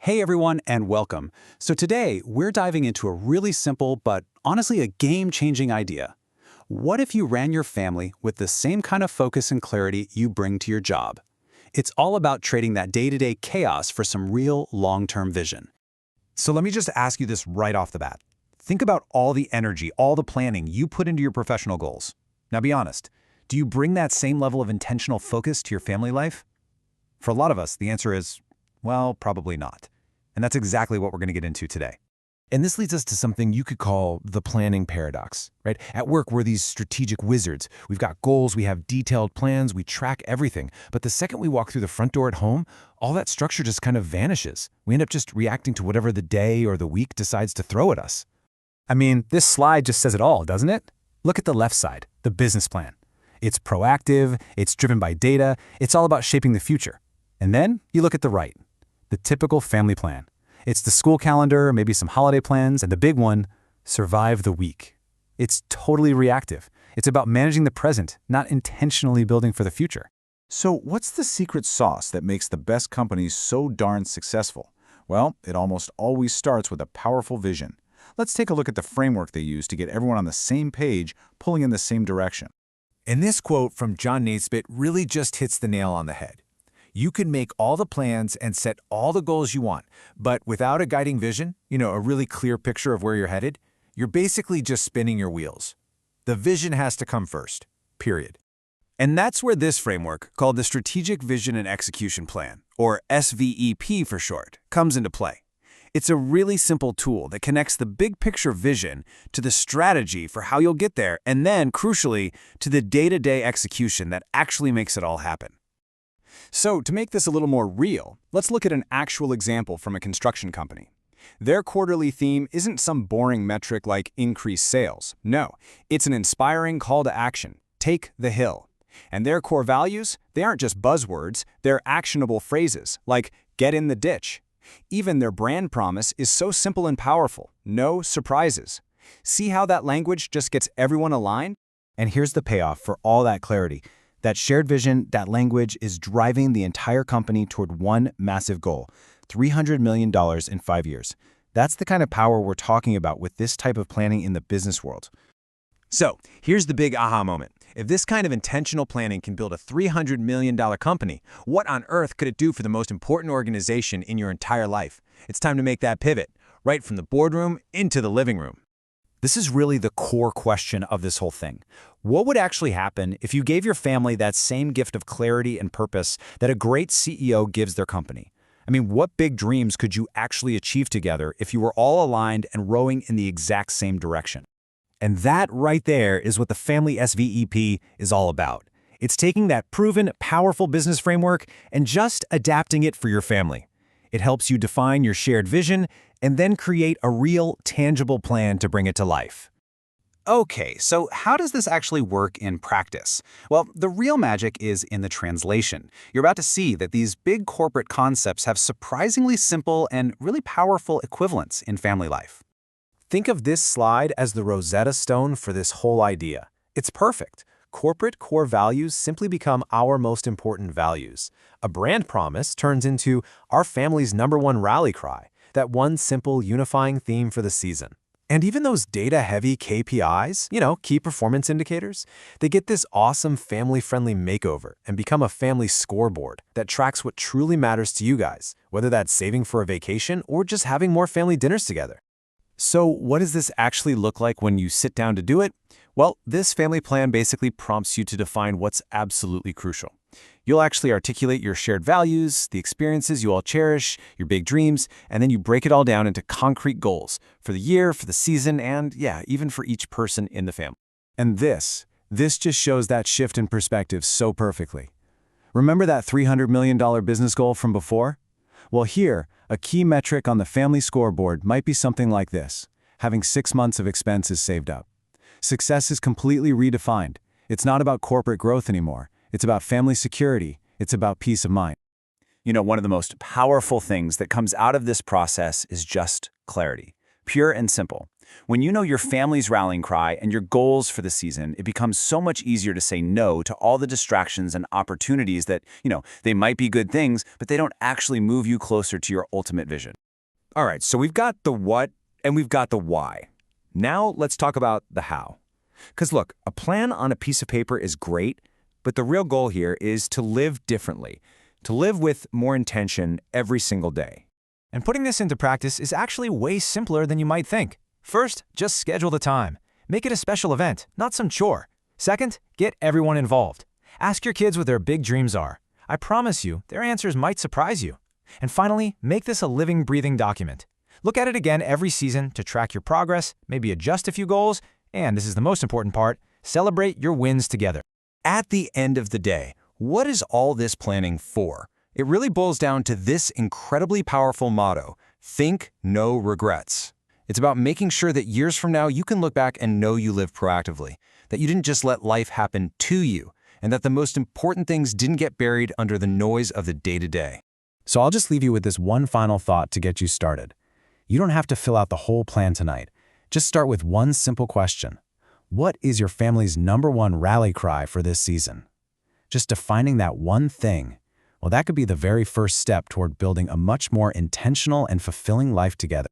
Hey everyone, and welcome. So today, we're diving into a really simple but honestly a game-changing idea. What if you ran your family with the same kind of focus and clarity you bring to your job? It's all about trading that day-to-day chaos for some real long-term vision. So let me just ask you this right off the bat. Think about all the energy, all the planning you put into your professional goals. Now be honest, do you bring that same level of intentional focus to your family life? For a lot of us, the answer is, well, probably not. And that's exactly what we're going to get into today. And this leads us to something you could call the planning paradox, right? At work, we're these strategic wizards. We've got goals, we have detailed plans, we track everything. But the second we walk through the front door at home, all that structure just kind of vanishes. We end up just reacting to whatever the day or the week decides to throw at us. I mean, this slide just says it all, doesn't it? Look at the left side, the business plan. It's proactive, it's driven by data, it's all about shaping the future. And then you look at the right, the typical family plan. It's the school calendar, maybe some holiday plans, and the big one, survive the week. It's totally reactive. It's about managing the present, not intentionally building for the future. So what's the secret sauce that makes the best companies so darn successful? Well, it almost always starts with a powerful vision. Let's take a look at the framework they use to get everyone on the same page, pulling in the same direction. And this quote from John Naisbitt really just hits the nail on the head. You can make all the plans and set all the goals you want, but without a guiding vision, a really clear picture of where you're headed, you're basically just spinning your wheels. The vision has to come first, period. And that's where this framework, called the Strategic Vision and Execution Plan, or SVEP for short, comes into play. It's a really simple tool that connects the big picture vision to the strategy for how you'll get there, and then, crucially, to the day-to-day execution that actually makes it all happen. So to make this a little more real, let's look at an actual example from a construction company. Their quarterly theme isn't some boring metric like increased sales. No, it's an inspiring call to action. Take the hill. And their core values, they aren't just buzzwords, they're actionable phrases like get in the ditch. Even their brand promise is so simple and powerful. No surprises. See how that language just gets everyone aligned? And here's the payoff for all that clarity. That shared vision, that language is driving the entire company toward one massive goal, $300 million in 5 years. That's the kind of power we're talking about with this type of planning in the business world. So here's the big aha moment. If this kind of intentional planning can build a $300 million company, what on earth could it do for the most important organization in your entire life? It's time to make that pivot, right from the boardroom into the living room. This is really the core question of this whole thing. What would actually happen if you gave your family that same gift of clarity and purpose that a great CEO gives their company? I mean, what big dreams could you actually achieve together if you were all aligned and rowing in the exact same direction? And that right there is what the Family SVEP is all about. It's taking that proven, powerful business framework and just adapting it for your family. It helps you define your shared vision and then create a real, tangible plan to bring it to life. Okay, so how does this actually work in practice? Well, the real magic is in the translation. You're about to see that these big corporate concepts have surprisingly simple and really powerful equivalents in family life. Think of this slide as the Rosetta Stone for this whole idea. It's perfect. Corporate core values simply become our most important values. A brand promise turns into our family's #1 rally cry, that one simple unifying theme for the season. And even those data-heavy KPIs, key performance indicators, they get this awesome family-friendly makeover and become a family scoreboard that tracks what truly matters to you guys, whether that's saving for a vacation or just having more family dinners together. So what does this actually look like when you sit down to do it? Well, this family plan basically prompts you to define what's absolutely crucial. You'll actually articulate your shared values, the experiences you all cherish, your big dreams, and then you break it all down into concrete goals for the year, for the season, and even for each person in the family. And this just shows that shift in perspective so perfectly. Remember that $300 million business goal from before? Well, here, a key metric on the family scoreboard might be something like this: having 6 months of expenses saved up. Success is completely redefined. It's not about corporate growth anymore. It's about family security. It's about peace of mind. One of the most powerful things that comes out of this process is just clarity. Pure and simple. When you know your family's rallying cry and your goals for the season, it becomes so much easier to say no to all the distractions and opportunities that, they might be good things, but they don't actually move you closer to your ultimate vision. All right, so we've got the what and we've got the why. Now let's talk about the how. Because look, a plan on a piece of paper is great, but the real goal here is to live differently, to live with more intention every single day. And putting this into practice is actually way simpler than you might think. First, just schedule the time. Make it a special event, not some chore. Second, get everyone involved. Ask your kids what their big dreams are. I promise you, their answers might surprise you. And finally, make this a living, breathing document. Look at it again every season to track your progress, maybe adjust a few goals, and this is the most important part, celebrate your wins together. At the end of the day, what is all this planning for? It really boils down to this incredibly powerful motto: think no regrets. It's about making sure that years from now you can look back and know you lived proactively, that you didn't just let life happen to you, and that the most important things didn't get buried under the noise of the day-to-day. So I'll just leave you with this one final thought to get you started. You don't have to fill out the whole plan tonight. Just start with one simple question. What is your family's #1 rally cry for this season? Just defining that one thing, well, that could be the very first step toward building a much more intentional and fulfilling life together.